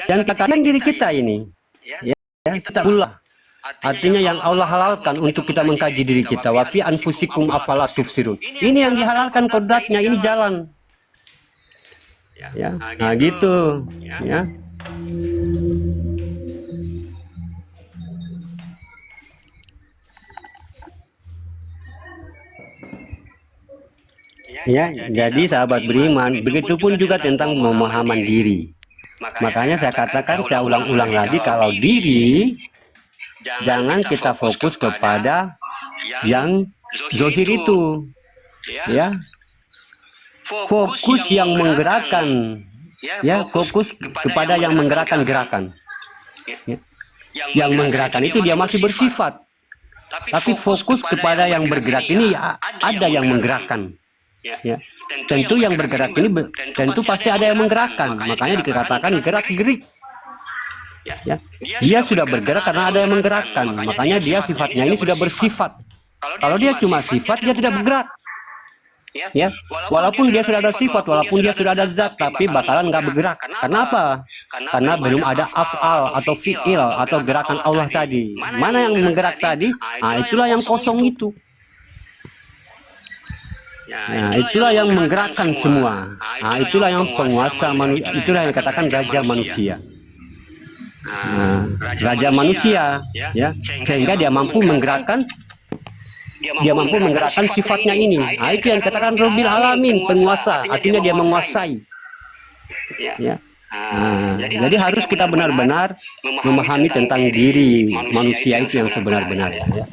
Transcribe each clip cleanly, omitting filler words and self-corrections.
yang katakan diri kita ini, ya, kita pula. Artinya yang Allah halalkan untuk kita mengkaji diri kita. Wa fi anfusikum afala tubsirun. Ini yang dihalalkan kodratnya, ini jalan. Ya, nah gitu. Ya. Ya, jadi sahabat beriman, begitupun juga tentang pemahaman diri. Makanya saya katakan, saya ulang-ulang lagi, kalau diri, jangan kita fokus kepada yang zohir itu. Ya, fokus yang menggerakkan. Ya, fokus kepada yang menggerakkan gerakan. Ya. Yang menggerakkan itu dia masih bersifat. Tapi fokus kepada yang bergerak ini, ya ada yang menggerakkan. Ya, tentu yang bergerak ini tentu pasti ada yang menggerakkan, makanya dikatakan gerak-gerik. Ya, dia sudah bergerak karena ada yang menggerakkan, makanya dia sifatnya ini sudah bersifat. Kalau dia cuma sifat, dia tidak bergerak. Ya, walaupun dia sudah ada sifat, walaupun dia sudah ada zat, tapi bakalan nggak bergerak. Kenapa? Karena belum ada af'al atau fi'il atau gerakan Allah tadi. Mana yang menggerak tadi? Nah, itulah yang kosong itu. Nah, itulah yang menggerakkan semua. Nah, itulah yang penguasa manusia, itulah yang dikatakan raja manusia. Nah, raja manusia, ya, sehingga dia mampu menggerakkan, sifatnya ini. Nah, itu yang dikatakan Rabbil Alamin, penguasa, artinya dia menguasai. Ya. Nah, jadi harus kita benar-benar memahami tentang diri manusia itu yang sebenar-benarnya. Ya.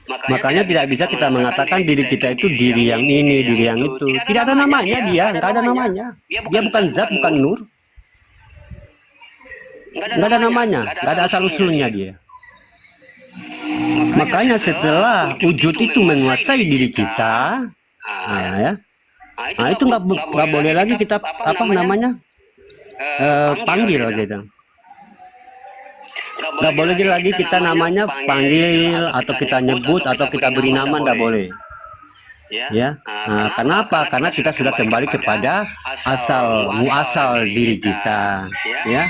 Makanya tidak bisa kita mengatakan diri kita itu diri yang ini, diri yang itu. Tidak ada namanya dia, nggak ada namanya. Dia bukan zat, bukan nur. Nggak ada namanya, nggak ada asal-usulnya dia. Makanya setelah wujud itu menguasai diri kita, ya, nah itu nggak boleh lagi kita panggil gitu. Nggak boleh lagi kita namanya panggil atau kita nyebut atau kita beri nama, nggak boleh. Ya, nah, kenapa? Karena kita sudah kembali kepada muasal diri kita. Ya.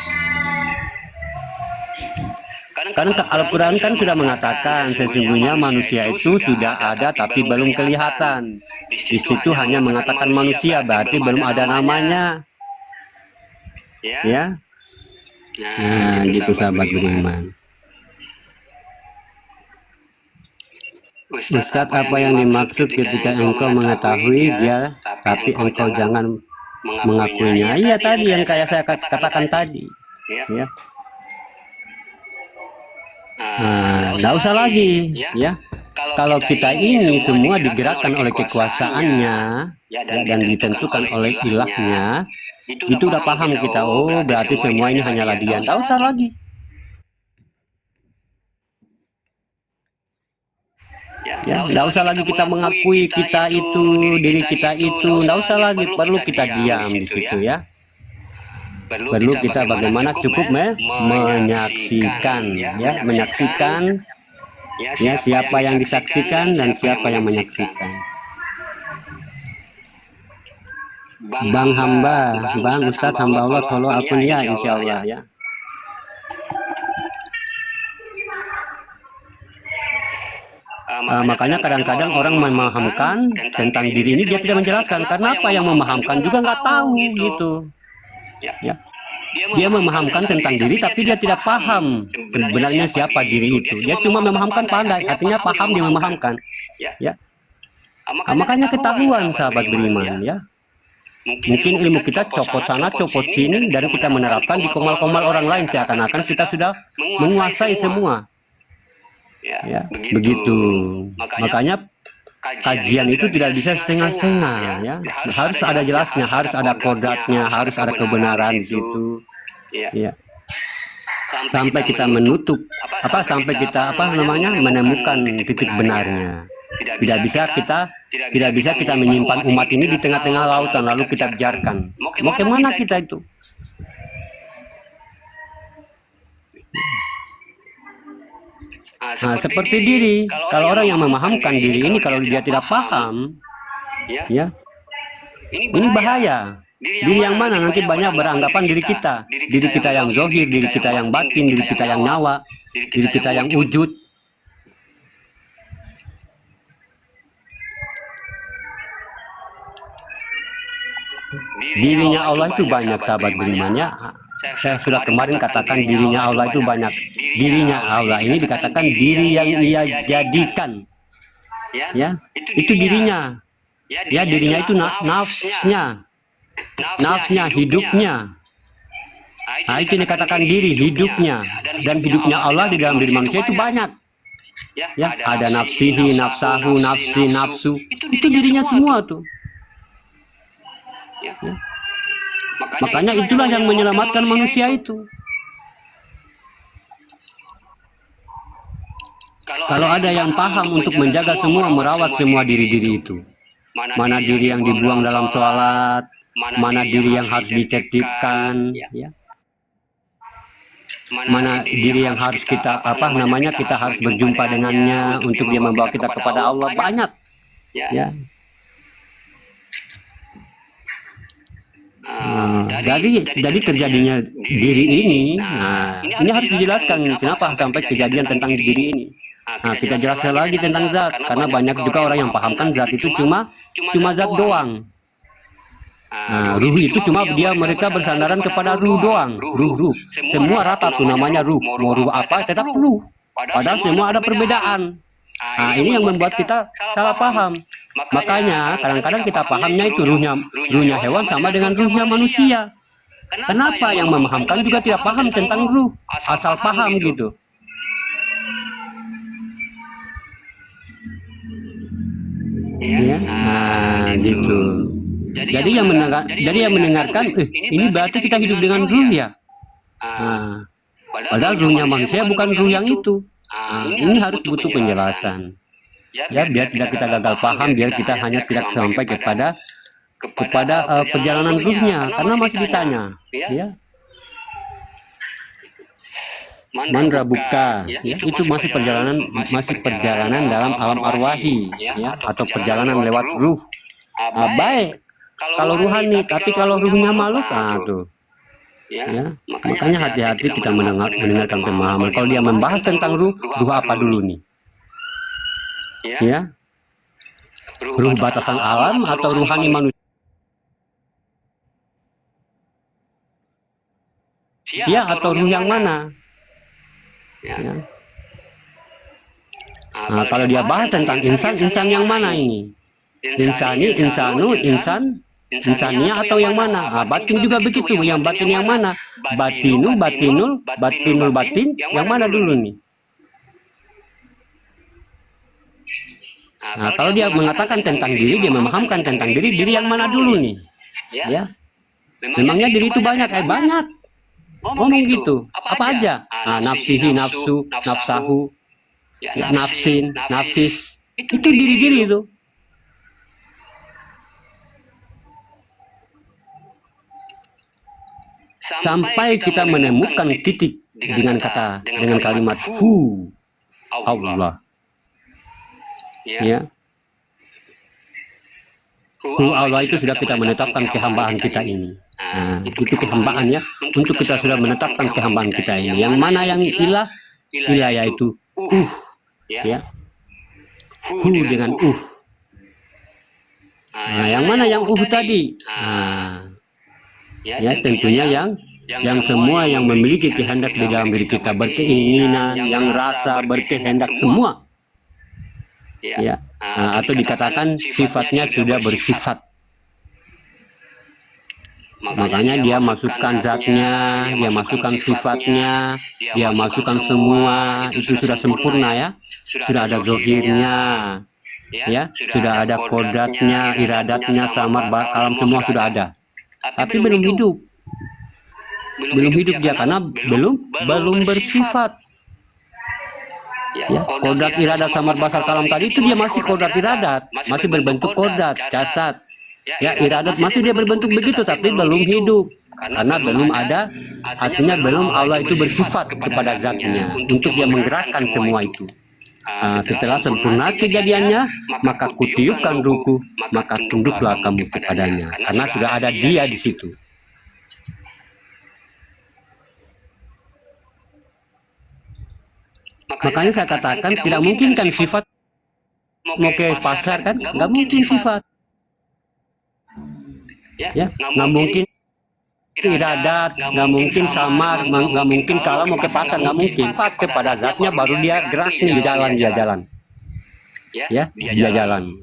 Karena Al-Quran kan sudah mengatakan sesungguhnya manusia itu sudah ada tapi belum kelihatan. Di situ hanya mengatakan manusia, berarti belum ada namanya. Ya. Nah, gitu sahabat beriman. Ustadz, apa yang dimaksud ketika engkau mengetahui dia, tapi engkau jangan mengakuinya? Iya, tadi yang kayak saya katakan tadi. Ya. Nah, nggak usah lagi. Ya. Kalau kita ini semua digerakkan oleh kekuasaannya, ya, dan ditentukan oleh ilahnya, itu udah paham kita. Oh, berarti semua ini hanyalah dia. Nggak usah lagi. Ya, nggak usah lagi kita mengakui kita itu, diri kita itu, nggak usah lagi. Perlu kita diam di situ, ya. Perlu kita bagaimana cukup menyaksikan, ya, menyaksikan, ya, siapa yang disaksikan dan siapa yang menyaksikan. Bang hamba, Bang Ustadz hamba Allah, tolong akun ya, insya Allah, ya. Makanya kadang-kadang orang memahamkan tentang diri ini, dia tidak menjelaskan. Karena apa? Yang memahamkan juga nggak tahu gitu. Ya. Dia memahamkan tentang diri, tapi dia tidak paham sebenarnya siapa diri itu. Dia cuma memahamkan pandai, artinya paham dia memahamkan. Ya. Makanya ketahuan sahabat beriman, ya. Mungkin ilmu kita copot sana, copot sini, dan kita menerapkan di komal-komal orang lain seakan-akan kita sudah menguasai semua. Ya, begitu. Makanya kajian itu tidak bisa setengah-setengah, ya. Harus ada jelasnya, harus ada kodratnya, harus ada kebenaran di situ. Ya. Sampai kita menutup sampai kita menemukan titik benarnya. Tidak bisa kita menyimpan umat ini di tengah-tengah lautan lalu kita biarkan. Mau kemana kita itu? Nah, seperti diri, kalau orang yang memahamkan diri ini, kalau dia tidak paham, ya, ini bahaya. Diri yang mana? Nanti banyak beranggapan diri kita yang zahir, diri kita yang batin, diri kita yang nyawa, diri kita yang wujud. Dirinya Allah itu banyak, sahabat berimannya. Saya sudah kemarin katakan dirinya Allah itu banyak. Dirinya Allah ini dikatakan diri yang ia jadikan. Ya, itu dirinya. Ya, dirinya itu nafsnya, hidupnya. Nah, itu dikatakan diri, hidupnya. Dan hidupnya Allah di dalam diri manusia itu banyak. Ya, ada nafsihi, nafsahu, nafsi, nafsu. Itu dirinya semua tuh. Ya. Makanya itulah yang menyelamatkan manusia itu. Kalau ada yang paham untuk menjaga semua, merawat semua diri-diri itu. Mana diri yang dibuang dalam sholat, mana diri yang harus ditertibkan, ya. Mana diri yang harus kita kita harus berjumpa dengannya untuk dia membawa kita kepada Allah, banyak. Ya. Dari terjadinya diri ini, ini harus dijelaskan kenapa sampai kejadian tentang diri ini. Kita jelaskan lagi tentang zat, karena banyak juga orang yang pahamkan zat itu cuma zat doang. Ruh itu cuma mereka bersandaran kepada ruh doang, ruh. Semua rata tuh namanya ruh, mau ruh apa tetap ruh. Padahal semua ada perbedaan. Ini yang membuat kita salah paham. Makanya kadang-kadang kita pahamnya itu ruhnya hewan sama dengan ruhnya manusia. Kenapa yang memahamkan juga tidak paham tentang ruh, asal paham gitu. Ya, gitu. Jadi yang mendengarkan, ini berarti kita hidup dengan ruh ya. Padahal ruhnya manusia bukan ruh yang itu. Ini harus butuh penjelasan. Ya, biar tidak kita gagal paham, biar kita hanya tidak sampai kepada perjalanan ruhnya, karena masih ditanya. Ya. Mandra buka, ya, itu masih perjalanan dalam alam arwahi, ya, atau perjalanan lewat ruh. Baik kalau ruhani, tapi kalau ruhnya makhluk, tuh. Ya, makanya hati-hati kita mendengarkan pemahaman. Kalau dia membahas tentang ruh apa dulu nih? Ya, ruh batasan alam atau ruhani manusia atau ruh yang mana? Ya. Kalau dia bahas tentang insan yang mana ini? Insani, insanu, insania atau yang mana? Batin juga begitu. Yang batin yang mana? Batinul, batin. Yang mana dulu nih? Kalau dia mengatakan tentang diri, dia memahamkan tentang diri yang mana dulu nih? Ya. Memangnya diri itu banyak? Banyak. Ngomong gitu. Apa aja? Nafsihi, nafsu, nafsahu, nafsin, nafsis. Itu diri-diri itu. Sampai kita menemukan titik dengan kalimat hu, Allah. Ya. Hu Allah itu sudah kita menetapkan kehambaan kita ini. Itu kehambaan ya. Untuk kita sudah menetapkan kehambaan kita ini. Yang mana yang ilah yaitu ya. Hu dengan yang mana yang tadi? Ya, tentunya yang semua yang memiliki kehendak di dalam diri kita, berkeinginan, yang rasa, berkehendak semua. Ya, atau dikatakan sifatnya sudah bersifat. Makanya dia masukkan zatnya, dia masukkan sifatnya, dia masukkan semua, itu sudah sempurna ya. Sudah ada zahirnya, ya, sudah ada kodratnya, iradatnya, samar, kalam, semua sudah ada. Tapi belum hidup. Belum hidup dia karena belum bersifat. Ya, kodrat, iradat, samar, basar, kalam tadi itu dia masih kodrat iradat, masih berbentuk kodrat, jasad. Ya, iradat masih dia berbentuk begitu, tapi belum hidup. Karena belum ada, artinya belum Allah itu bersifat kepada zatnya untuk dia menggerakkan semua itu. Setelah sempurna kejadiannya, maka kutiupkan ruku, maka tunduklah kamu kepadanya, karena sudah ada dia di situ. Makanya saya katakan tidak mungkin kan sifat mau ke pasar kan, nggak mungkin sifat. Ya, nggak mungkin iradat, nggak mungkin samar, nggak mungkin kalau mau ke pasar, nggak mungkin. Sifat kepada zatnya baru dia gerak nih, dia jalan. Ya, dia jalan.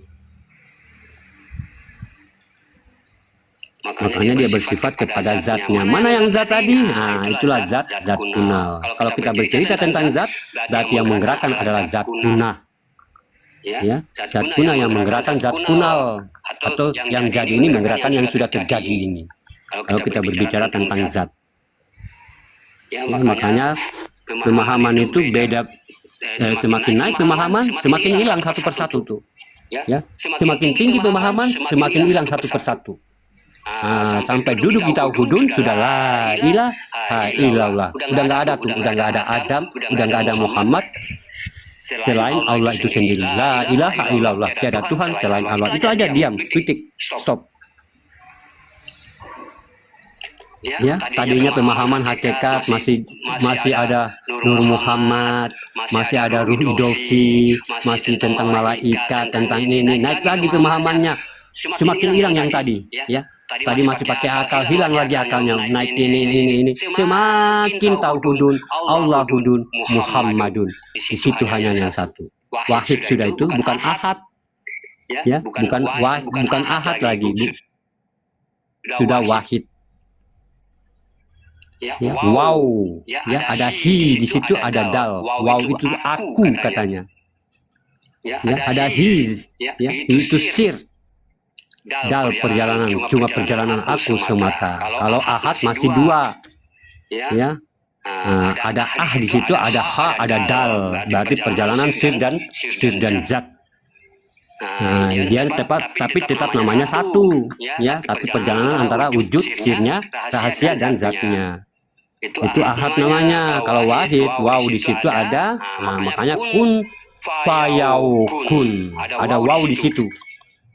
Makanya dia bersifat kepada zatnya. Mana yang zat tadi? Nah, itulah zat kunal. Kalau kita bercerita tentang zat, berarti yang menggerakkan adalah zat kunal. Ya, zat kunal yang menggerakkan zat kunal, atau yang jadi ini menggerakkan yang sudah terjadi ini. Kalau kita berbicara tentang zat, ya, makanya pemahaman itu beda. Semakin naik pemahaman, semakin hilang satu persatu tuh. Ya, semakin tinggi pemahaman, semakin hilang satu persatu. Sampai duduk di tauhidun sudah la ilaha illallah. Udah nggak ada tuh, udah nggak ada Adam, udah nggak ada Muhammad selain Allah itu sendiri. La ilaha illallah, tiada Tuhan selain Allah. Itu aja, diam, titik, stop. Ya, tadinya pemahaman hakikat masih ada Nur Muhammad, masih ada Ruh Idosi, masih tentang malaikat, tentang ini. Naik lagi pemahamannya, semakin hilang yang tadi, ya. Tadi masih pakai akal, hilang lagi akalnya, naik ini. Semakin tauhidun, Allahudun, Muhammadun. Di situ hanya yang satu. Wahid sudah itu, bukan ahad. Ya, bukan ahad lagi. Sudah wahid. Ya, wow. Ya, ada hi di situ, ada dal. Wow itu aku katanya. Ya, ada hi. Ya, itu sir. Dal perjalanan, cuma perjalanan aku semata. Kalau ahad masih dua, ya, ada di situ, ada ha, ada dal. Berarti perjalanan sir dan zat. Dia tapi tetap namanya satu, ya. Tapi perjalanan antara wujud, sirnya, rahasia dan zatnya. Itu ahad namanya. Kalau wahid, wow di situ ada, makanya kun fayaukun. Ada wow di situ.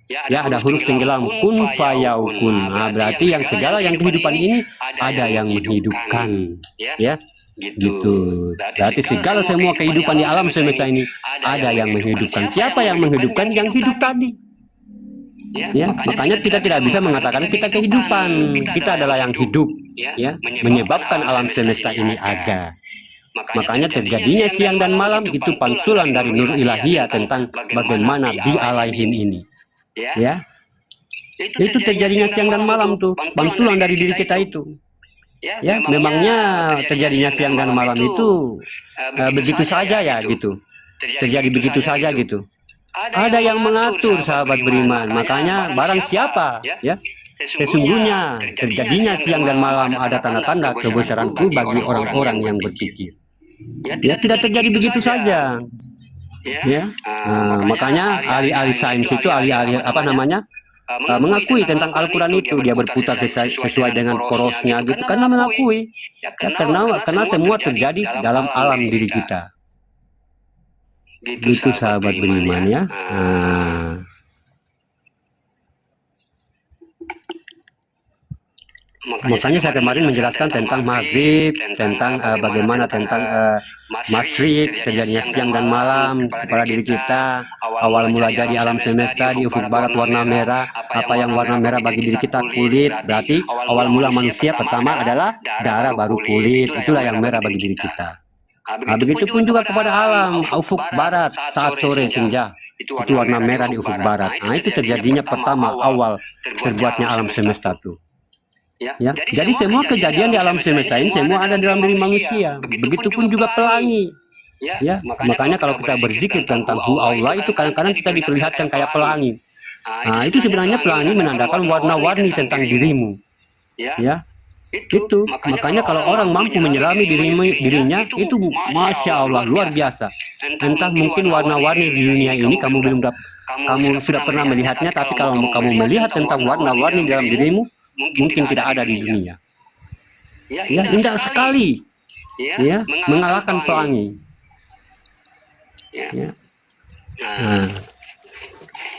Ya, ada huruf tenggelam, kun fayaukun. Berarti yang segala yang kehidupan ini ada yang menghidupkan, ya, gitu. Berarti segala semua kehidupan di alam semesta ini ada yang menghidupkan. Siapa yang menghidupkan? Yang hidup tadi. Ya, makanya kita tidak bisa mengatakan kita kehidupan. Kita adalah yang hidup, ya, menyebabkan alam semesta ini ada. Makanya terjadinya siang dan malam itu pantulan dari Nur Ilahiyah tentang bagaimana bi'alaihim ini. Ya, itu terjadinya siang dan malam tuh, pantulan dari diri kita itu. Ya, memangnya terjadinya siang dan malam itu begitu saja ya, gitu. Terjadi begitu saja gitu. Ada yang mengatur, sahabat beriman. Makanya barang siapa, ya, sesungguhnya terjadinya siang dan malam ada tanda-tanda kebesaranku bagi orang-orang yang berpikir. Ya, tidak terjadi begitu saja. Ya, makanya ahli-ahli sains itu, ahli-ahli apa namanya, mengakui tentang Al-Quran itu dia berputar sesuai dengan porosnya gitu, karena mengakui, ya, karena semua terjadi dalam alam diri kita. Gitu sahabat beriman, ya. Makanya saya kemarin menjelaskan tentang maghrib, tentang bagaimana tentang masyrik, terjadinya siang dan malam kepada diri kita. Awal mula jadi alam semesta di ufuk barat warna merah. Apa yang warna merah bagi diri kita? Kulit. Berarti awal mula manusia pertama adalah darah baru kulit. Itulah yang merah bagi diri kita. Begitupun juga kepada alam ufuk barat saat sore senja. Itu warna merah di ufuk barat. Itu terjadinya pertama awal terbuatnya alam semesta tuh. Ya, jadi semua kejadian di alam semesta ini semua ada dalam diri manusia. Begitupun juga pelangi. Ya, makanya kalau kita berzikir tentang Hu Allah itu kadang-kadang kita diperlihatkan kayak pelangi. Itu sebenarnya pelangi menandakan warna-warni tentang dirimu. Ya, itu. Makanya kalau orang mampu menyelami dirinya itu masya Allah luar biasa. Entah mungkin warna-warni di dunia ini kamu sudah pernah melihatnya, tapi kalau kamu melihat tentang warna-warni dalam dirimu, mungkin tidak ada di dunia. Ya, indah sekali. Ya, mengalahkan pelangi. Ya. Nah,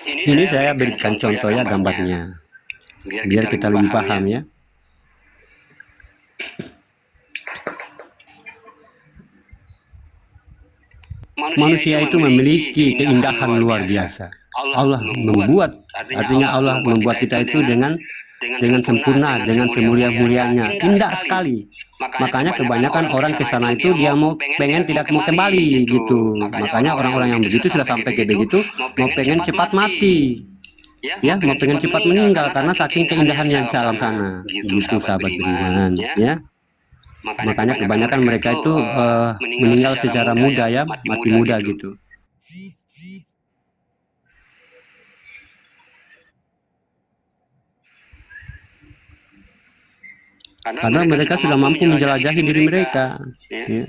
ini saya berikan contoh ya gambarnya, biar kita lebih paham ya. Manusia itu memiliki keindahan luar biasa. Allah membuat, artinya Allah membuat kita itu dengan sempurna, dengan semulia-mulianya, indah sekali. Makanya kebanyakan orang ke sana itu dia pengen tidak mau kembali gitu. Makanya orang-orang yang begitu sudah sampai ke begitu mau pengen cepat mati. Ya, mau pengen cepat meninggal karena saking keindahannya di alam sana. Gitu sahabat beriman, ya. Makanya kebanyakan mereka itu meninggal secara muda ya, mati muda gitu. Karena mereka sudah mampu menjelajahi diri mereka. Ya.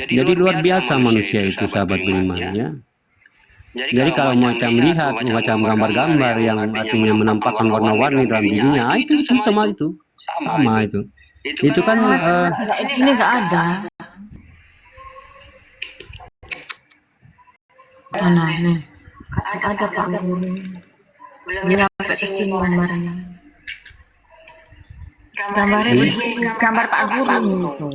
Jadi luar biasa manusia itu sahabat beriman ya. Jadi kalau mau kita melihat macam gambar-gambar yang artinya menampakkan warna-warni dalam dirinya, itu sama itu. Sama itu. Itu kan di sini nggak ada. Mana nih? Ada Pak Guru. Dia sampai ke sini gambarnya. Gambarnya begini, gambar Pak Guru itu.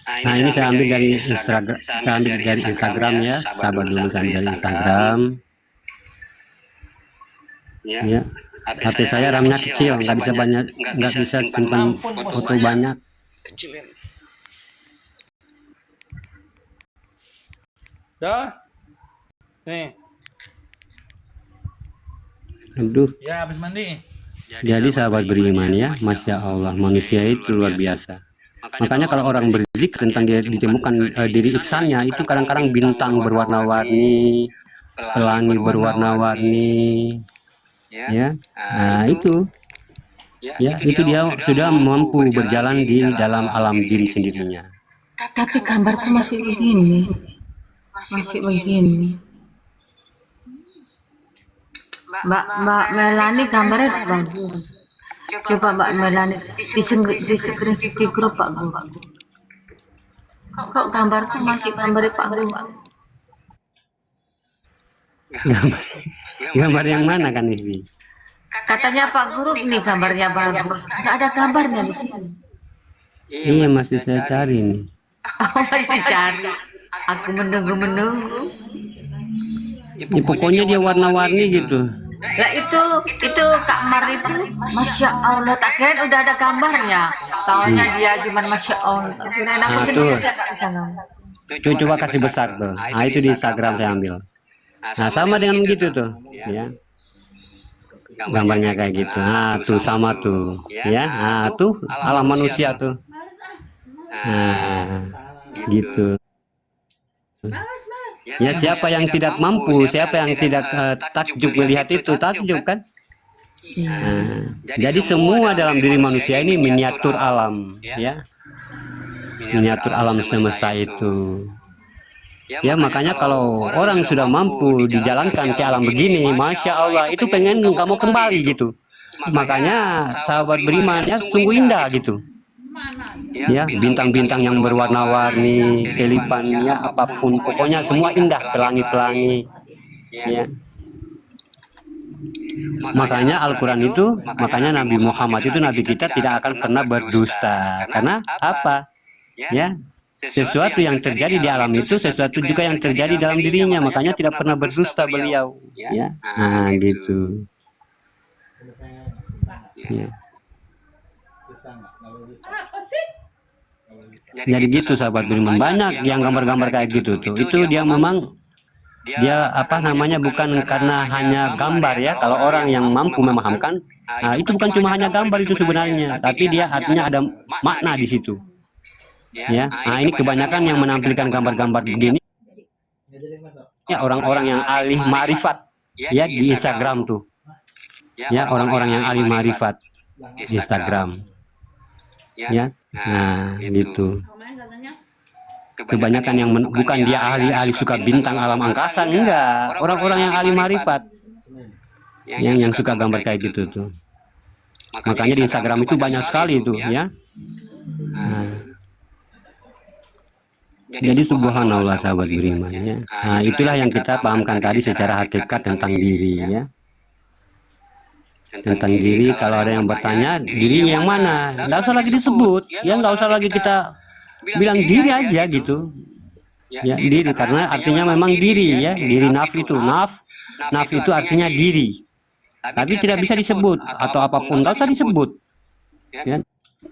Nah ini saya ambil dari Instagram, ya, sabar dulu, saya ambil dari Instagram. Ya, HP saya RAM-nya kecil, nggak bisa simpan foto banyak. Kecilin. Dah. Nih. Aduh. Ya habis mandi. Jadi sahabat beriman ya, Masya Allah, manusia itu luar biasa. Makanya kalau orang berzikir tentang dia ditemukan diri iksannya, itu kadang-kadang bintang berwarna-warni, pelangi berwarna-warni, ya. Nah itu, ya itu dia sudah mampu berjalan di dalam alam diri sendirinya. Tapi gambarku masih begini, masih begini. Mbak Melani gambarnya udah bagus. Coba Mbak Melani di screenshot di grup Pak Guru. Kok gambarku masih gambar Pak Guru? Gambar yang mana kan ini? Katanya Pak Guru ini gambarnya bagus. Nggak ada gambarnya di sini. Iya masih saya cari nih. Oh, masih cari. Aku menunggu. Ya, pokoknya dia warna-warni gitu. Lah itu Kak Mar itu, Masya Allah, tak kirain udah ada gambarnya. Taunya dia cuma Masya Allah. Kirain aku sendiri nggak bisa gambar. Tuh, coba kasih besar tuh. Nah itu di Instagram saya ambil. Nah sama dengan begitu tuh, ya. Gambarnya kayak gitu. Nah tuh sama tuh, ya. Nah tuh alam manusia tuh. Nah gitu. Ya siapa yang tidak mampu, siapa yang tidak takjub melihat itu, takjub kan? Nah, jadi semua dalam diri manusia ini miniatur alam, ya, miniatur alam semesta itu. Ya makanya kalau orang sudah mampu dijalankan ke alam begini, Masya Allah, itu pengen nggak mau kembali gitu. Makanya sahabat beriman ya sungguh indah gitu. Ya bintang-bintang yang berwarna-warni, kelipannya apapun, pokoknya semua indah, pelangi-pelangi, ya. Makanya Al-Quran itu, makanya Nabi Muhammad itu Nabi kita tidak akan pernah berdusta. Karena apa? Ya, sesuatu yang terjadi di alam itu sesuatu juga yang terjadi dalam dirinya, makanya tidak pernah berdusta beliau, ya. Nah gitu, ya. Jadi gitu sahabat beriman, banyak yang gambar-gambar kayak gitu tuh. Itu dia memang dia apa namanya, bukan karena hanya gambar ya. Kalau orang yang mampu memahamkan, nah itu bukan cuma hanya gambar itu sebenarnya, tapi dia artinya ada makna di situ. Ya, nah ini kebanyakan yang menampilkan gambar-gambar begini ya orang-orang yang ahli ma'rifat ya di Instagram tuh. Ya orang-orang yang ahli ma'rifat di Instagram. Ya, nah gitu. Kebanyakan yang bukan dia ahli suka bintang alam angkasa, enggak. Orang-orang yang ahli marifat, yang suka gambar kayak gitu tuh. Makanya di Instagram itu banyak sekali tuh, ya. Nah. Jadi subhanallah sahabat beriman ya. Nah, itulah yang kita pahamkan tadi secara hakikat tentang diri ya. Tentang diri, kalau ada yang bertanya diri yang mana, nggak usah lagi disebut ya, nggak usah lagi kita bilang diri aja gitu ya, diri, karena artinya memang diri ya, diri naf itu naf itu artinya diri, tapi tidak bisa disebut atau apapun, nggak usah disebut ya.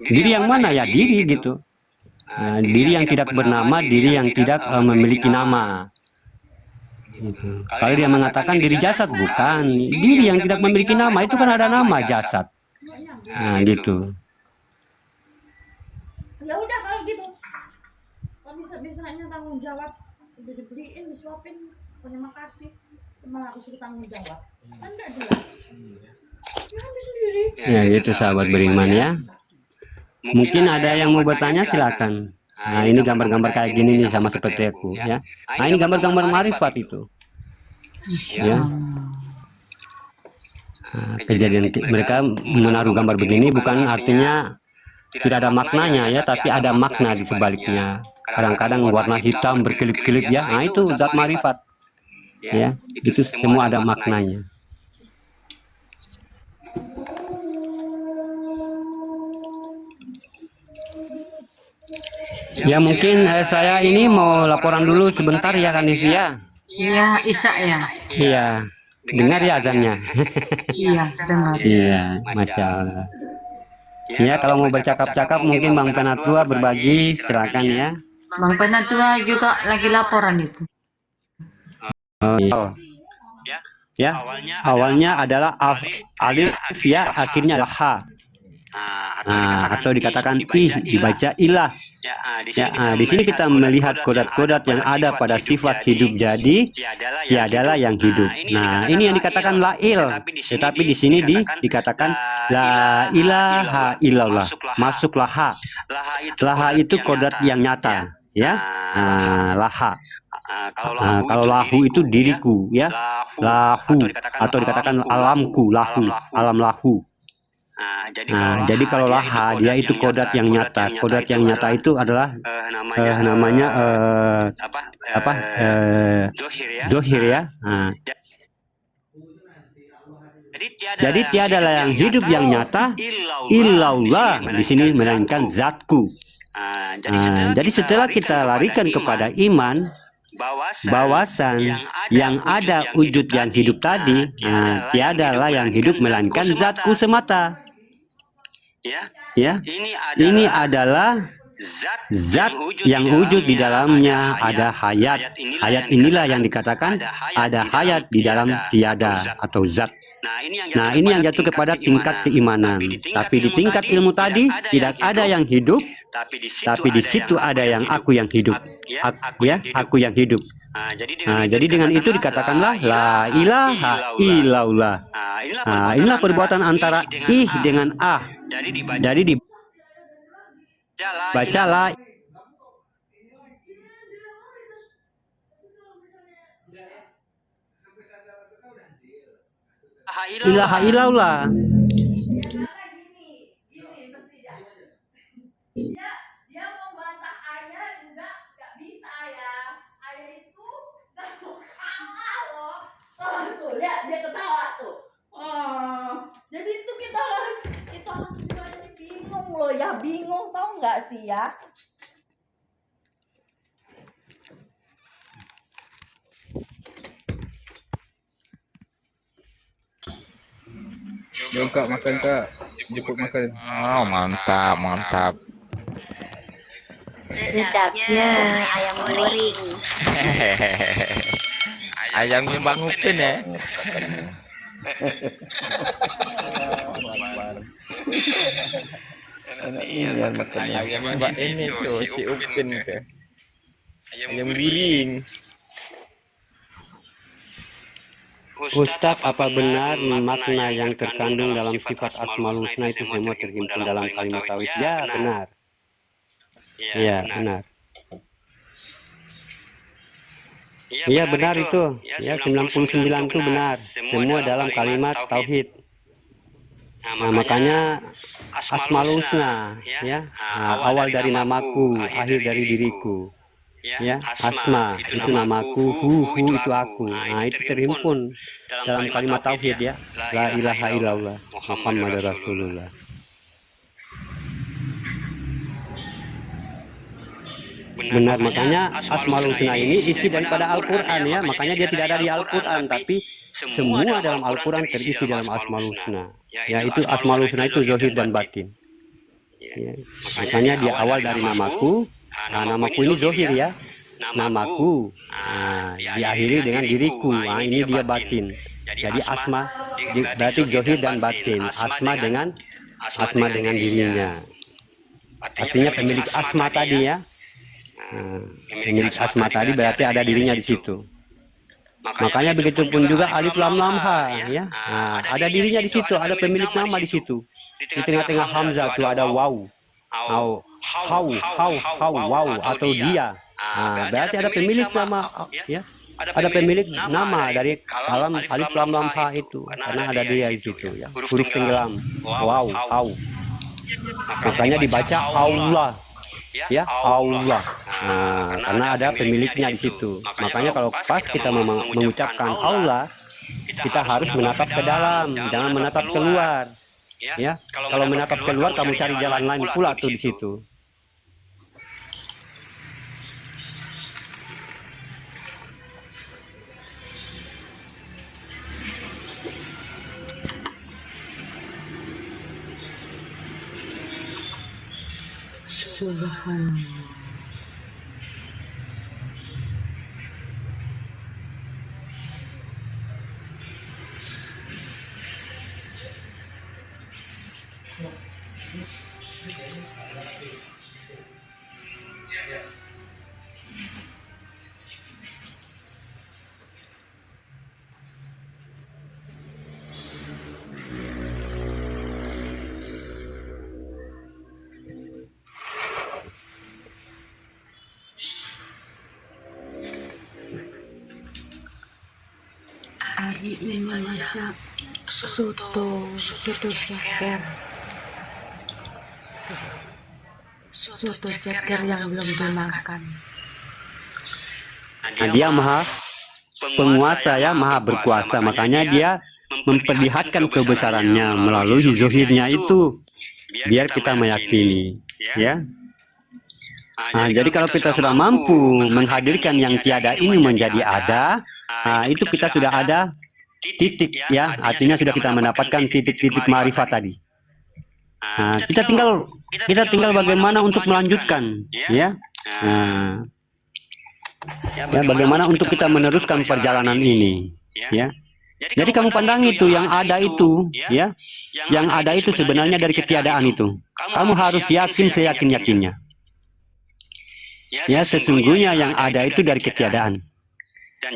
Diri yang mana ya, diri gitu. Nah, diri yang tidak bernama, diri yang tidak memiliki nama gitu. Kalau dia mengatakan diri jasad, bukan diri yang tidak memiliki nama, itu kan ada nama jasad. Nah gitu. Ya udah kalau gitu, kalau bisa-bisanya tanggung jawab, udah dibeliin, disuapin, terima kasih, malah aku suruh tanggung jawab, kan nggak jelas. Ya habis sendiri. Ya gitu sahabat beriman ya. Mungkin ada yang mau bertanya, silakan. Nah ini gambar-gambar kayak gini nih, sama seperti aku ya. Nah ini gambar-gambar marifat itu ya. Nah, kejadian mereka menaruh gambar begini bukan artinya tidak ada maknanya ya, tapi ada makna di sebaliknya. Kadang-kadang warna hitam berkelip-kelip ya, nah itu zat marifat ya, itu semua ada maknanya. Ya mungkin saya ini mau laporan dulu sebentar ya Kak Nivi ya. Iya, Isa ya. Iya, dengar ya azannya. Iya, dengar. Iya, Masya Allah. Ya kalau mau bercakap-cakap mungkin Bang Penatua berbagi, silakan ya. Bang Penatua juga lagi laporan itu. Oh, iya. Ya, awalnya adalah alif ya, akhirnya adalah ha. Atau dikatakan ih, dibaca ilah. Ya, di sini kita melihat kodat-kodat yang ada pada sifat hidup, jadi tiadalah yang hidup. Nah, ini yang dikatakan la'il, tetapi di sini dikatakan la ilaha illallah. Masuklah ha. Laha itu kodat yang nyata, ya. Laha. Kalau lahu itu diriku, ya. Lahu atau dikatakan alamku, lahu, alam lahu. Jadi kalau laha dia itu kodat yang nyata. Kodat yang nyata itu adalah namanya zohir ya. Jadi tiadalah yang hidup yang nyata illallah di sini melainkan zatku. Jadi setelah kita larikan kepada iman, bawasan yang ada wujud yang hidup tadi, tiadalah yang hidup melainkan zatku semata. Ya, ini adalah zat yang wujud di dalamnya ada hayat. Hayat inilah yang dikatakan ada hayat di dalam tiada atau zat. Nah, ini yang jatuh kepada tingkat keimanan. Tapi di tingkat ilmu tadi tidak ada yang hidup, tapi di situ ada yang aku yang hidup. Aku yang hidup. Jadi dengan itu dikatakanlah la ilaha illallah. Inilah perbuatan antara ih dengan ah. Jadi dibacalah ilaha illallah. Dia mau bantah ayah juga nggak bisa ya. Ayah itu nggak mau kalah loh. Tuh lihat dia ketawa tuh. Jadi itu kita bingung loh ya, bingung tahu nggak sih ya? Yuk Kak, makan Kak. Jemput makan. Oh, mantap. Sedapnya ayam goreng. Ayamnya Bang Upin ya. Iya, makannya. Ayamnya Mbak ini tuh si Upin tuh. Ayam giling. Ustadz, apa benar makna yang terkandung dalam sifat Asmaul Husna itu semua terhimpun dalam kalimat tauhid? Ya, benar. Ya, benar. Iya, benar itu. Ya, 99 itu benar. Semua dalam kalimat tauhid. Nah, makanya Asmaul Husna, ya. Awal dari namaku, akhir dari diriku. ya, asma itu namaku, hu itu aku. Nah, itu terhimpun dalam kalimat tauhid ya, la ilaha illallah Muhammadur Rasulullah. Benar, makanya Asmaul Husna ini isi daripada Al-Quran ya, makanya dia tidak ada di Al-Quran, tapi semua dalam Al-Quran terisi dalam Asmaul Husna. Ya, itu Asmaul Husna itu zahir dan batin. Ya, makanya dia awal dari namaku. Nah, namaku ini zahir ya, namaku. Nah, diakhiri dengan diriku. Nah, ini dia batin. Jadi asma berarti zahir dan batin. Asma dengan dirinya. Artinya pemilik asma tadi ya. Pemilik asma tadi berarti ada dirinya di situ. Makanya begitu pun juga alif lam lam ha ya. Nah, ada dirinya di situ, ada pemilik nama di situ. Di tengah-tengah hamzah itu ada waw. Hau waw atau dia. Nah, berarti ada pemilik nama ya. Ada pemilik nama dari kalam alif lam lam ha itu karena ada dia di situ ya. Huruf tenggelam. Waw, hau. Makanya dibaca Allah. Ya, Allah. Nah, karena ada pemiliknya di situ. Makanya kalau pas kita mengucapkan Allah, kita harus menatap ke dalam, jangan menatap keluar. Ya, kalau menatap keluar kamu cari jalan lain pula tuh di situ. Subhanallah. Hari ini masak soto ceker. Soto ceker yang belum dimakan. Nah, dia maha penguasa ya, maha berkuasa. Makanya dia memperlihatkan kebesarannya melalui zahirnya itu, biar kita meyakini ya. Nah, jadi kalau kita sudah mampu menghadirkan yang tiada ini menjadi ada, nah, itu kita sudah ada titik ya, artinya sudah kita mendapatkan titik-titik ma'rifat tadi. Nah, kita tinggal bagaimana untuk melanjutkan ya. Nah, ya, bagaimana untuk kita meneruskan perjalanan ini ya. Jadi kamu pandang itu yang ada itu ya, yang ada itu sebenarnya dari ketiadaan itu. Kamu harus yakin seyakin-yakinnya ya, sesungguhnya yang ada itu dari ketiadaan.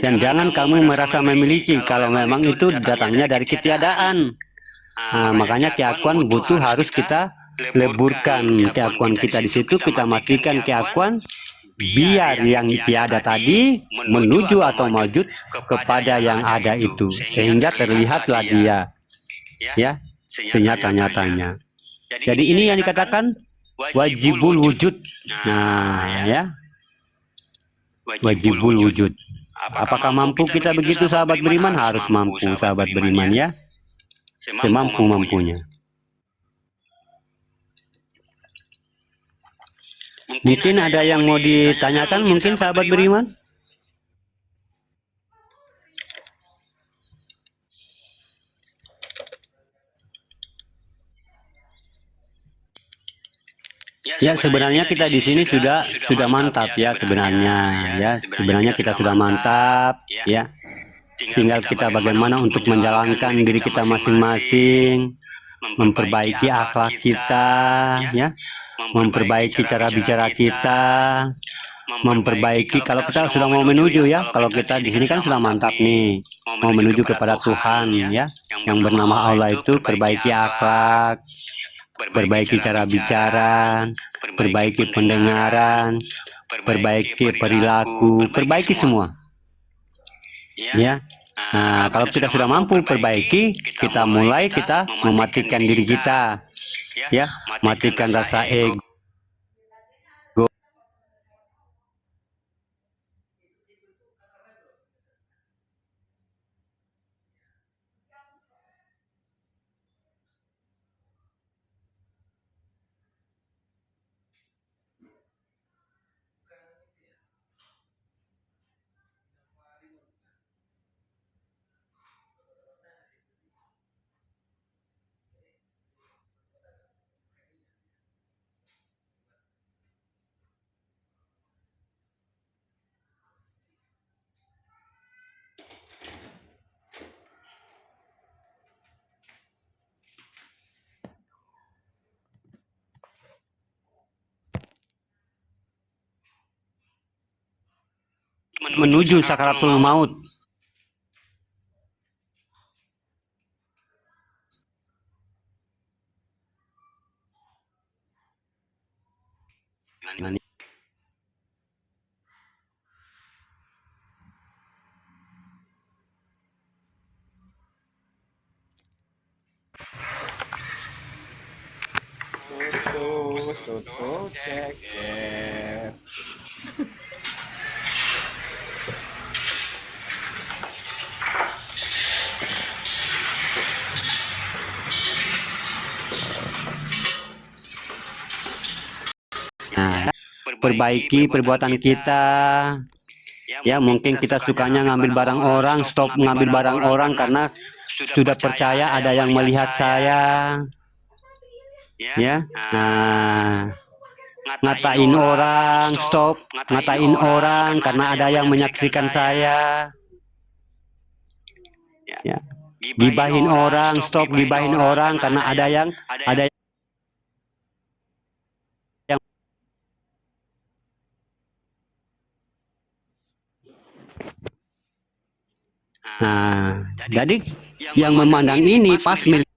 Dan jangan kamu merasa memiliki kalau memang itu datangnya dari ketiadaan. Nah, makanya keakuan butuh harus kita leburkan keakuan kita di situ, kita matikan keakuan biar yang tiada tadi menuju atau mewujud kepada yang ada itu, sehingga terlihatlah dia ya senyata-nyatanya. Jadi ini yang dikatakan wajibul wujud. Nah ya, wajibul wujud. Apakah mampu kita begitu sahabat beriman? Harus mampu sahabat beriman ya, semampu-mampunya. Mungkin ada yang mau ditanyakan mungkin sahabat beriman? Ya, sebenarnya kita di sini sudah mantap ya sebenarnya ya. Sebenarnya kita sudah mantap ya. Tinggal kita bagaimana untuk menjalankan diri kita masing-masing, memperbaiki akhlak kita ya, memperbaiki cara bicara kita, memperbaiki kalau kita sudah mau menuju ya. Kalau kita di sini kan sudah mantap nih, mau menuju kepada Tuhan ya, yang bernama Allah itu, perbaiki akhlak, perbaiki cara bicara, perbaiki pendengaran, perbaiki perilaku, perbaiki semua ya. Nah, kalau kita sudah mampu perbaiki, kita mulai kita mematikan diri kita ya, matikan rasa ego, menuju sakaratul maut. Soto ceker. Nah, perbaiki perbuatan kita. Ya, mungkin kita sukanya ngambil barang orang, stop ngambil barang orang karena sudah percaya ada yang melihat saya. Ya, nah, ngatain orang, stop ngatain orang karena ada yang menyaksikan saya. Ya, gibahin orang, stop gibahin orang karena ada yang Nah, jadi yang memandang ini pas melihat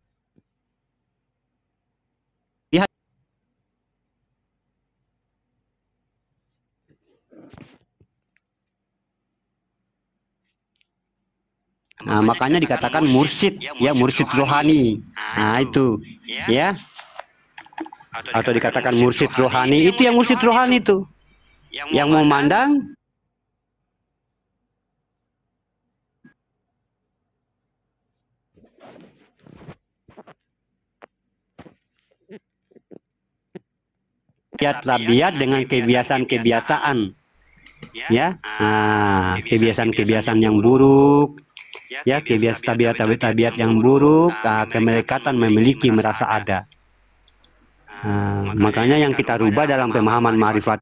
makanya dikatakan mursyid, ya mursyid rohani. Nah, itu ya. Atau dikatakan mursyid rohani, itu yang mursyid rohani itu. Yang memandang tabiat dengan kebiasaan-kebiasaan, ya, kebiasaan-kebiasaan yang buruk, ya, tabiat yang buruk, kemelekatan memiliki merasa ada. Makanya yang kita rubah dalam pemahaman ma'rifat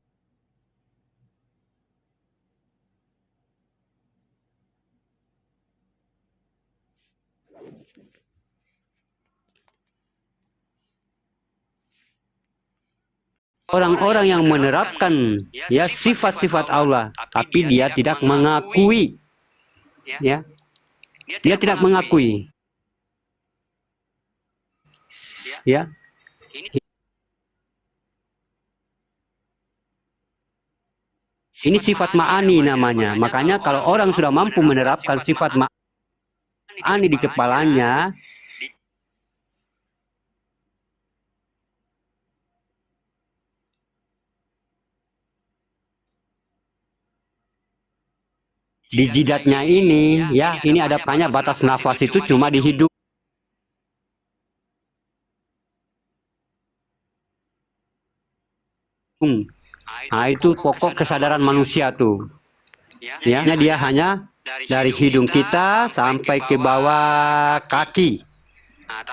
orang-orang yang menerapkan ya sifat-sifat Allah, tapi dia tidak mengakui, ya, dia tidak mengakui, ya. Ini sifat ma'ani namanya. Makanya kalau orang sudah mampu menerapkan sifat ma'ani di kepalanya, di jidatnya ini, ya, ini ada banyak batas nafas itu cuma di hidung. Nah, itu pokok kesadaran manusia tuh. Ya, dia hanya dari hidung kita sampai ke bawah kaki.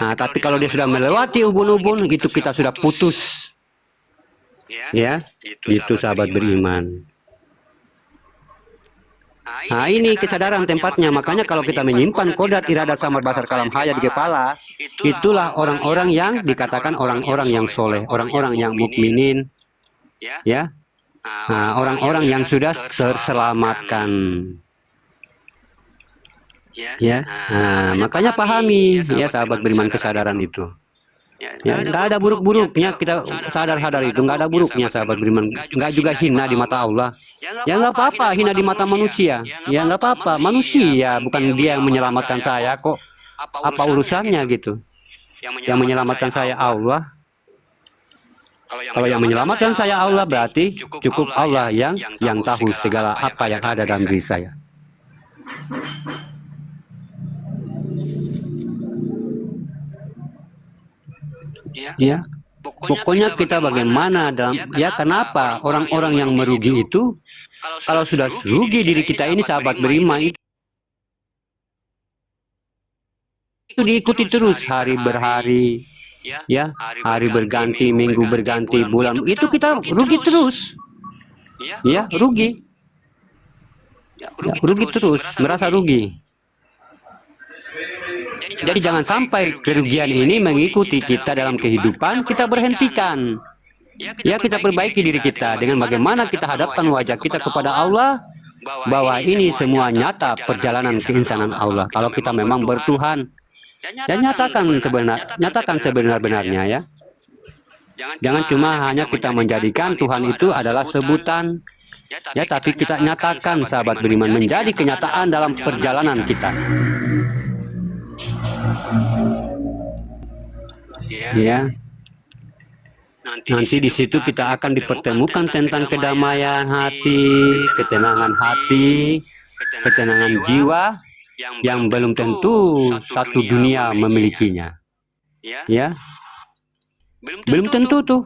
Nah, tapi kalau dia sudah melewati ubun-ubun, itu kita sudah putus. Ya, itu sahabat beriman. Nah, ini kesadaran tempatnya. Makanya kalau kita menyimpan kodrat iradat samar basar kalam haya di kepala, itulah orang-orang yang dikatakan orang-orang yang soleh, orang-orang yang mukminin, ya, orang-orang yang sudah terselamatkan, ya. Makanya pahami, ya sahabat beriman, kesadaran itu. Ya, nggak ada buruk-buruknya kita sadar-sadar itu, nggak ada buruknya sahabat beriman, nggak juga hina di mata Allah. Ya nggak apa-apa hina di mata manusia, ya nggak apa-apa, manusia bukan dia yang menyelamatkan saya kok, apa urusannya gitu. Yang menyelamatkan saya Allah. Kalau yang menyelamatkan saya Allah, berarti cukup Allah yang tahu segala apa yang ada dalam diri saya. Ya, pokoknya kita bagaimana dalam, ya, kenapa orang-orang yang merugi itu, kalau sudah rugi diri kita ini sahabat beriman, itu diikuti terus hari berhari, ya, hari berganti, minggu berganti, bulan, itu kita rugi terus, ya, rugi terus, merasa rugi. Jadi jangan sampai kerugian ini mengikuti kita dalam kehidupan, kita berhentikan. Ya, kita perbaiki diri kita dengan bagaimana kita hadapkan wajah kita kepada Allah, bahwa ini semua nyata perjalanan keinsanan Allah kalau kita memang bertuhan. Dan nyatakan sebenar-benarnya ya. Jangan cuma hanya kita menjadikan Tuhan itu adalah sebutan. Ya, tapi kita nyatakan, sahabat beriman, menjadi kenyataan dalam perjalanan kita. Ya. Nanti di situ kita akan dipertemukan tentang kedamaian hati, ketenangan hati, ketenangan jiwa yang belum tentu satu dunia memilikinya. Ya. Belum tentu tuh.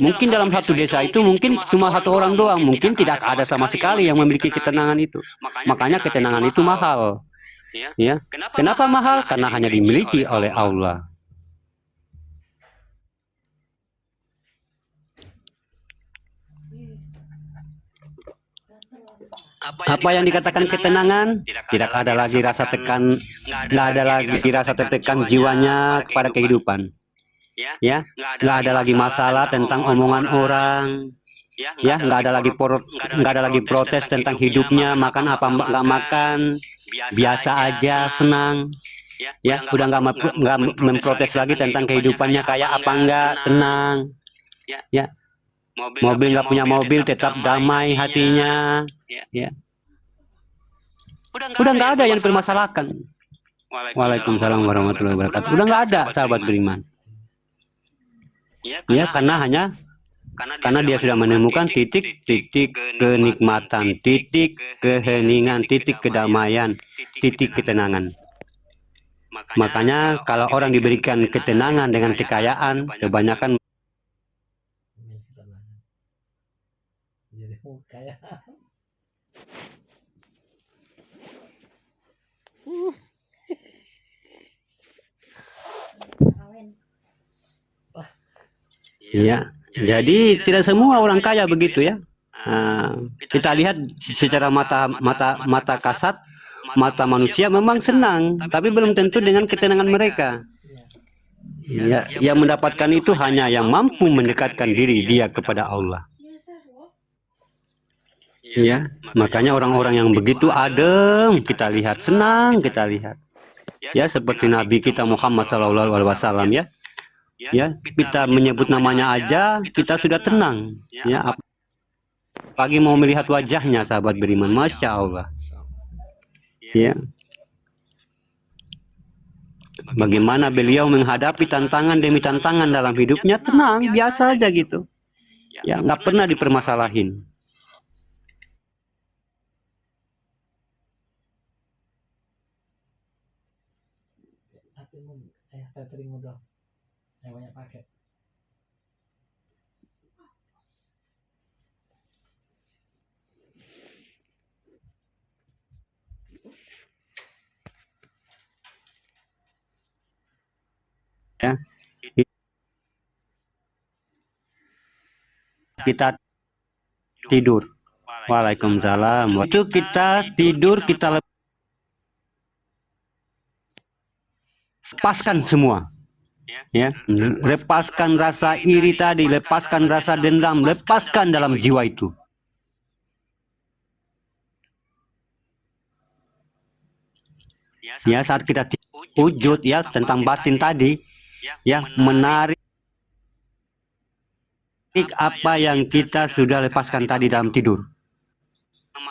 Mungkin dalam satu desa itu mungkin cuma satu orang doang, mungkin tidak ada sama sekali yang memiliki ketenangan itu. Makanya ketenangan itu mahal. Ya. Kenapa mahal? Karena hanya dimiliki oleh Allah. Apa yang dikatakan ketenangan? Tidak ada lagi rasa tekan, nggak ada lagi rasa tertekan jiwanya kepada kehidupan. Ya, nggak ada lagi masalah tentang omongan orang. Ya, nggak ada lagi protes tentang hidupnya, makan apa nggak makan, biasa aja, senang. Ya, udah nggak memprotes lagi tentang kehidupannya kayak apa enggak, tenang. Ya, mobil nggak punya mobil tetap damai hatinya. Ya, udah nggak ada yang dipermasalahkan. Waalaikumsalam warahmatullahi wabarakatuh. Udah nggak ada, sahabat beriman. Ya, karena dia sudah menemukan titik kenikmatan, titik keheningan, titik kedamaian, titik ketenangan. Makanya kalau orang diberikan ketenangan dengan kekayaan, kebanyakan ya, jadi tidak semua orang kaya begitu ya. Kita lihat secara mata kasat, mata manusia memang senang, tapi belum tentu dengan ketenangan mereka. Ya, yang mendapatkan itu hanya yang mampu mendekatkan diri dia kepada Allah. Ya, makanya orang-orang yang begitu adem kita lihat, senang kita lihat. Ya, seperti Nabi kita Muhammad SAW ya. Ya, kita menyebut namanya aja kita sudah tenang. Ya, apalagi mau melihat wajahnya, sahabat beriman, masya Allah. Ya, bagaimana beliau menghadapi tantangan demi tantangan dalam hidupnya, tenang, biasa aja gitu. Ya, nggak pernah dipermasalahin. Saya banyak paket. Ya, kita tidur. Waalaikumsalam. Waktu kita tidur, kita lepaskan semua. Ya, lepaskan rasa iri tadi, lepaskan rasa dendam, lepaskan dalam jiwa itu. Ya, saat kita wujud ya tentang batin tadi, ya, menarik apa yang kita sudah lepaskan tadi dalam tidur.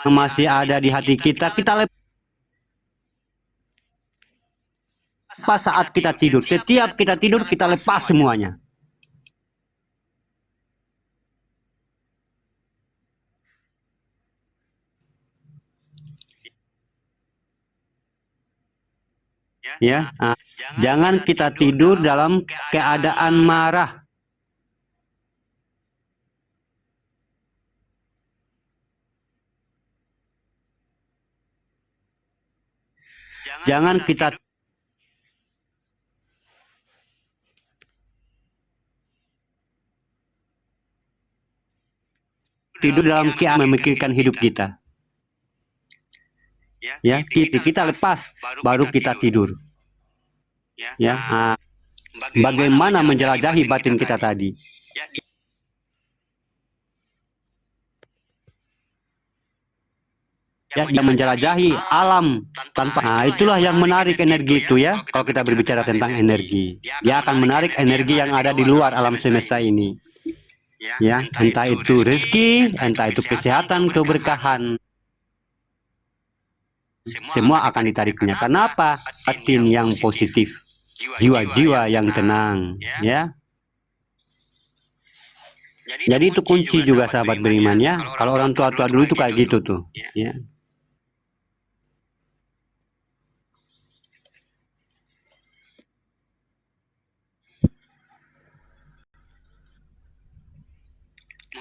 Masih ada di hati kita, kita lepas saat kita tidur. Setiap kita tidur, kita lepas semuanya. Ya, jangan kita tidur dalam keadaan marah. Jangan kita tidur dalam keadaan memikirkan hidup kita. Ya, kita lepas, baru kita tidur. Ya, bagaimana menjelajahi batin kita tadi? Ya, dia menjelajahi alam tanpa. Nah, itulah yang menarik energi itu ya. Kalau kita berbicara tentang energi, dia akan menarik energi yang ada di luar alam semesta ini. Ya, entah itu rezeki, entah itu kesehatan, keberkahan. Semua akan ditariknya. Kenapa? Batin yang positif, jiwa-jiwa yang tenang, ya. Jadi itu kunci juga sahabat beriman ya. Kalau orang tua-tua dulu itu kayak gitu tuh, ya.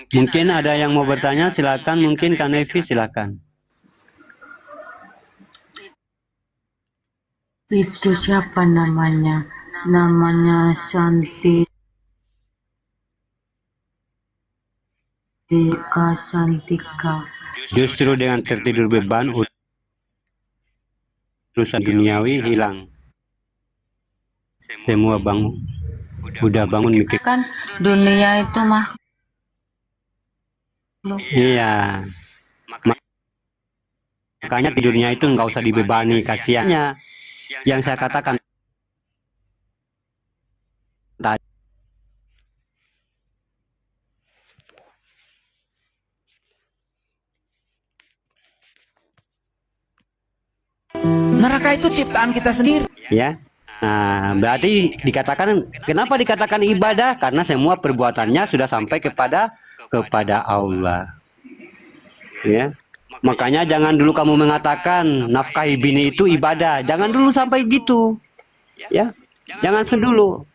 Mungkin ada yang mau bertanya, silakan. Mungkin Kak Nevi, silakan. Itu siapa namanya? Namanya Santika Santika. Justru dengan tertidur beban, urusan duniawi hilang. Semua bangun, udah bangun mikir. Kan dunia itu mah. Iya. Makanya tidurnya itu nggak usah dibebani, kasihannya. Yang saya katakan tadi. Neraka itu ciptaan kita sendiri. Ya. Nah, berarti dikatakan, kenapa dikatakan ibadah? Karena semua perbuatannya sudah sampai kepada Allah. Ya. Makanya jangan dulu kamu mengatakan nafkahi bini itu ibadah. Jangan dulu sampai gitu. Ya. Jangan sedulu.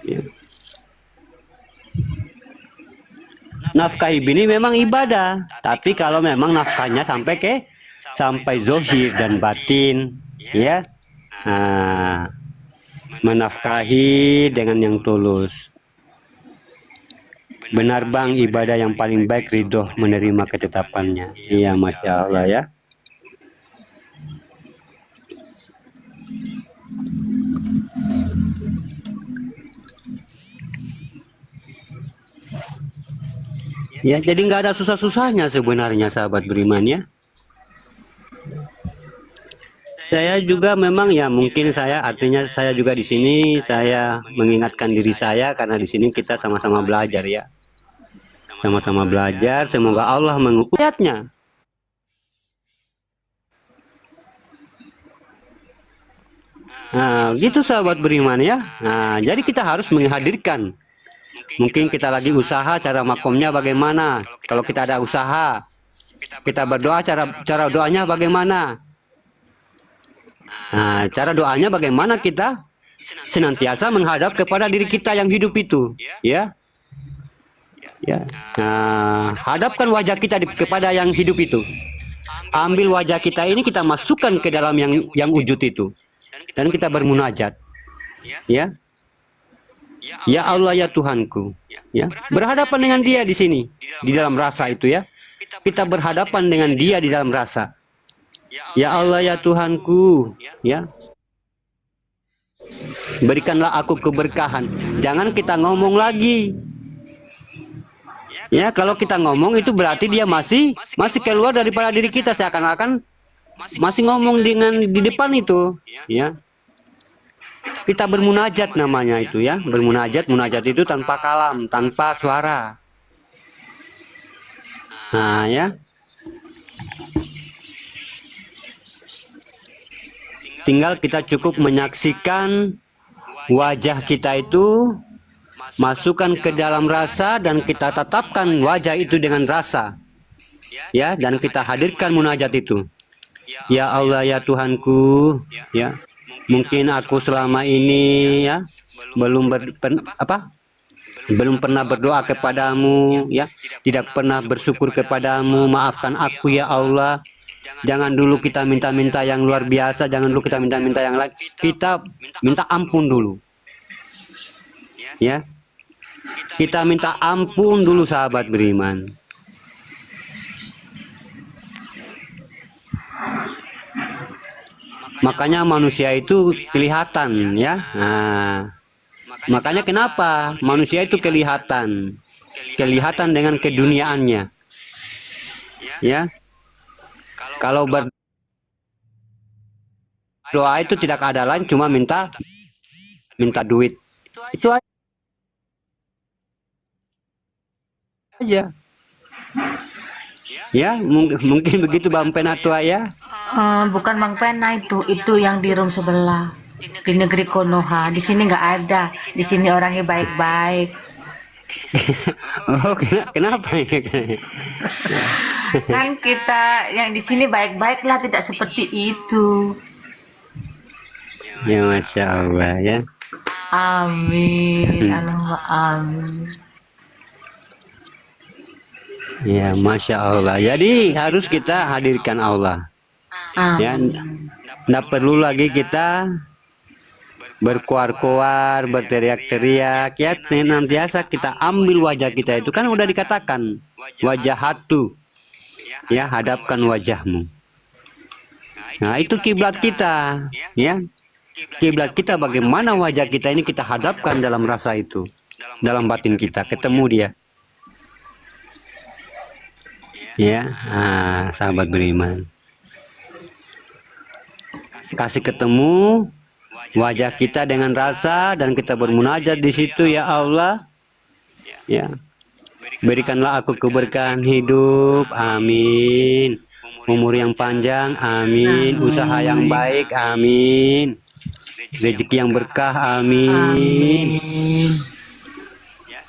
Ya. Nafkahi bini memang ibadah, tapi kalau memang nafkahnya sampai zohir dan batin, ya. Nah, menafkahi dengan yang tulus. Benar bang, ibadah yang paling baik ridho menerima ketetapannya. Iya, Masya Allah ya. Ya, jadi nggak ada susah-susahnya sebenarnya sahabat beriman ya. Saya juga memang ya mungkin artinya saya juga di sini saya mengingatkan diri saya karena di sini kita sama-sama belajar ya. Sama-sama belajar, semoga Allah mengukurnya. Nah, gitu sahabat beriman ya. Nah, jadi kita harus menghadirkan. Mungkin kita lagi usaha, cara makomnya bagaimana? Kalau kita ada usaha, kita berdoa, cara doanya bagaimana? Nah, cara doanya bagaimana kita senantiasa menghadap kepada diri kita yang hidup itu, ya. Ya. Nah, hadapkan wajah kita kepada yang hidup itu. Ambil wajah kita ini kita masukkan ke dalam yang wujud itu. Dan kita bermunajat. Ya. Ya Allah ya Tuhanku. Ya. Berhadapan dengan Dia di sini, di dalam rasa itu ya. Kita berhadapan dengan Dia di dalam rasa. Ya Allah ya Tuhanku, ya. Berikanlah aku keberkahan. Jangan kita ngomong lagi. Ya, kalau kita ngomong itu berarti dia masih keluar daripada diri kita, seakan-akan masih ngomong di depan itu, ya. Kita bermunajat namanya itu ya, munajat itu tanpa kalam, tanpa suara. Nah, ya. Tinggal kita cukup menyaksikan wajah kita itu, masukkan ke dalam rasa dan kita tetapkan wajah itu dengan rasa. Ya, dan kita hadirkan munajat itu. Ya Allah ya Tuhanku, ya. Mungkin aku selama ini ya belum pernah berdoa kepadamu ya, tidak pernah bersyukur kepadamu. Maafkan aku ya Allah. Jangan dulu kita minta-minta yang luar biasa, jangan dulu kita minta-minta yang lain. Kita minta ampun dulu. Ya. Kita minta ampun dulu sahabat beriman. Makanya manusia itu kelihatan ya. Nah, makanya kenapa manusia itu kelihatan dengan keduniaannya. Ya. Kalau berdoa itu tidak ada lain, cuma minta duit. Itu aja. Ya, mungkin begitu Bang Pena tua ya. Bukan Bang Pena itu yang di room sebelah. Di negeri Konoha, di sini nggak ada. Di sini orangnya baik-baik. Oh, kenapa ya? Kan kita yang di sini baik-baik lah, tidak seperti itu. Ya, Masya Allah ya. Amin. Allahumma amin. Ya, Masya Allah. Jadi harus kita hadirkan Allah. Ya, nggak perlu lagi kita berkuar-kuar, berteriak-teriak. Ya, senantiasa kita ambil wajah kita itu kan udah dikatakan wajah hatu. Ya, hadapkan wajahmu. Nah, itu kiblat kita. Ya, kiblat kita bagaimana wajah kita ini kita hadapkan dalam rasa itu, dalam batin kita ketemu dia. Ya, sahabat beriman, kasih ketemu wajah kita dengan rasa dan kita bermunajat di situ. Ya Allah, ya, berikanlah aku keberkahan hidup, amin. Umur yang panjang, amin. Usaha yang baik, amin. Rezeki yang berkah, amin.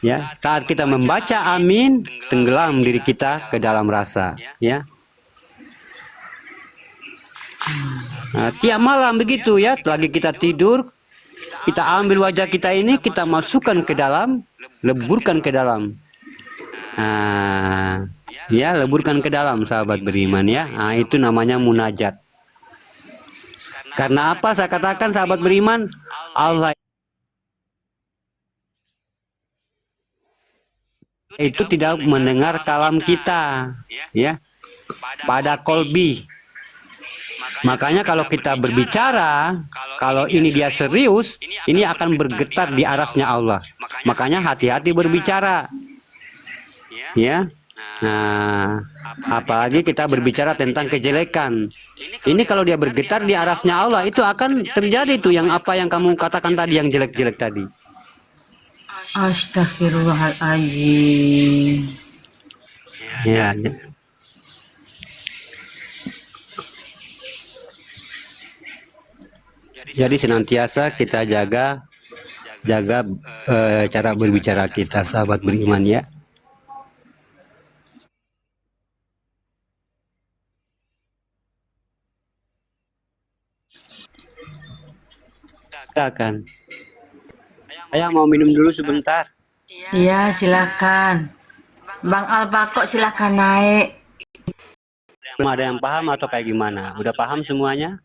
Ya, saat kita membaca amin, tenggelam diri kita ke dalam rasa. Ya. Nah, tiap malam begitu ya, lagi kita tidur, kita ambil wajah kita ini, kita masukkan ke dalam, leburkan ke dalam. Nah, ya, leburkan ke dalam, sahabat beriman ya. Nah, itu namanya munajat. Karena apa saya katakan sahabat beriman? Allah itu tidak mendengar kalam kita, ya, pada kolbi. Makanya kalau kita berbicara, kalau ini dia serius, ini akan bergetar di arasnya Allah. Makanya hati-hati berbicara, ya. Nah, apalagi kita berbicara tentang kejelekan. Ini kalau dia bergetar di arasnya Allah, itu akan terjadi tuh yang apa yang kamu katakan tadi, yang jelek-jelek tadi. Astagfirullahaladzim. Ya. Jadi senantiasa kita jaga cara berbicara kita, sahabat beriman ya. Silakan. Saya mau minum dulu sebentar. Iya, silakan. Bang Albako silakan naik. Belum ada yang paham atau kayak gimana? Udah paham semuanya?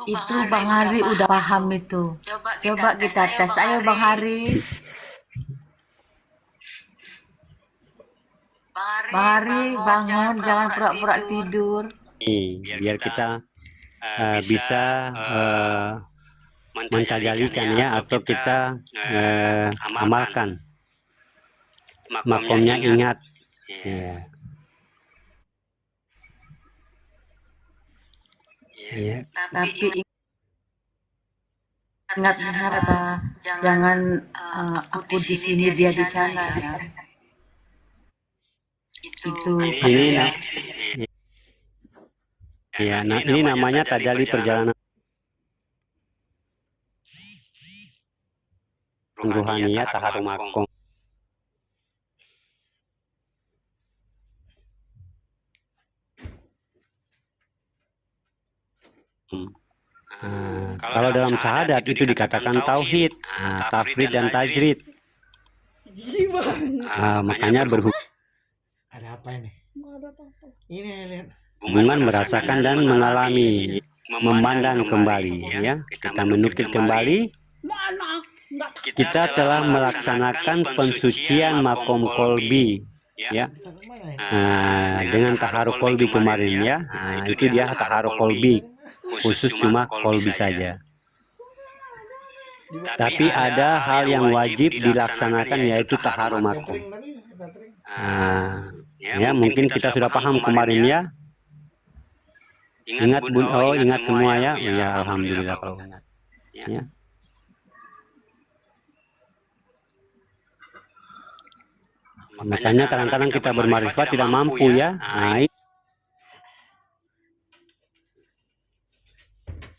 Itu Bang Hari udah paham itu. Coba kita tes. Ayo Bang Hari. Bang Hari bangun, jangan pura-pura tidur. Biar kita bisa mentajalikan ya, atau kita amalkan. Makomnya ingat. Ya. Ya. Tapi ingat apa? Jangan aku di sini dia di sana ya. Itu Ini ya, nah ini namanya tajalli perjalanan ruhaniyah taharum makom. Kalau dalam syahadat itu dikatakan tauhid, tafrid dan tajrid. Makanya berhubungan Ada apa ini? Ini lihat. merasakan dan mengalami, memandang kembali ya. Kita menukil kembali. Kita telah melaksanakan pensucian makom kolbi ya. Dengan taharuk kolbi kemarin ya. Itu dia taharuk kolbi. khusus cuma kolbi saja. Tapi ada hal yang wajib dilaksanakan yaitu taharumakum. Catering tadi, catering. Ya mungkin kita sudah paham kemarin ya. Ingat bun, oh ingat semua ya. Ya alhamdulillah kalau ingat. Ya. Makanya kadang-kadang kita bermarifat tidak mampu ya. Nah,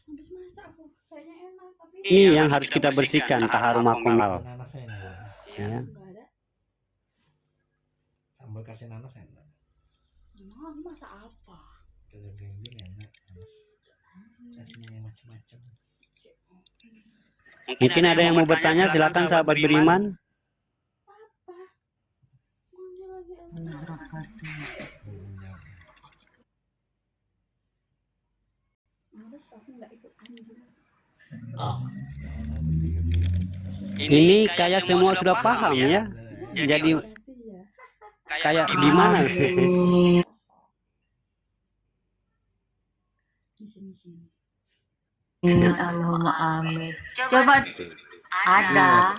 Habis masak aku. Kayaknya enak tapi ini yang harus kita bersihkan taharumakum. Nanasnya ini. Ya. enggak ada. Sambal kasih nanas enak. Nah, ini masak apa? Kerja gini enak. Nanas. Kasihnya macam-macam. Mungkin ada yang mau bertanya, silakan sahabat beriman. Harus aku nggak ikut anjing. Ini kayak semua sudah paham ya. Jadi kayak gimana sih? Allahumma amin. Coba ada.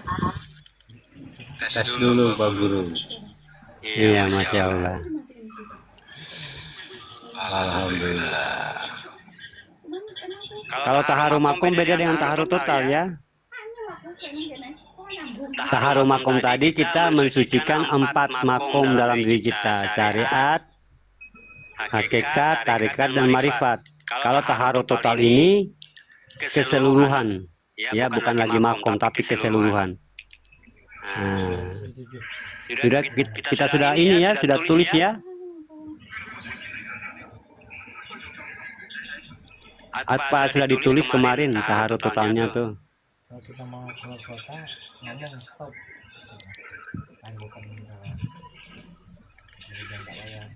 Tes dulu Pak Guru. Iya, masya Allah. Alhamdulillah. Kalau taharumakum beda dengan taharu total ya. Taharumakum tadi kita mensucikan 4 makom dalam diri kita: syariat, hakikat, tarikat, dan marifat. Kalau taharu total ini keseluruhan, ya bukan lagi makom tapi keseluruhan. Sudah kita sudah ini ya, sudah tulis ya. Apa sudah ditulis kemarin taharu totalnya tuh? Kalau kita mau keluar kota, ngomong stop. Tangguhkan misalnya. Jadi jangan tak bayar.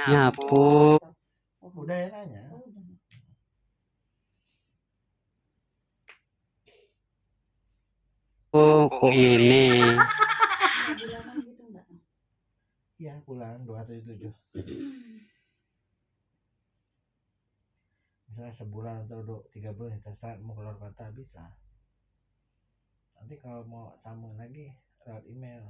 Nyapu. Udah ya nanya. Oh, kok ini? Bulanan gitu enggak? Iya, bulan 277. Misalnya sebulan atau 3 bulan, terserah mau keluar kota bisa. Nanti kalau mau sambung lagi lewat email.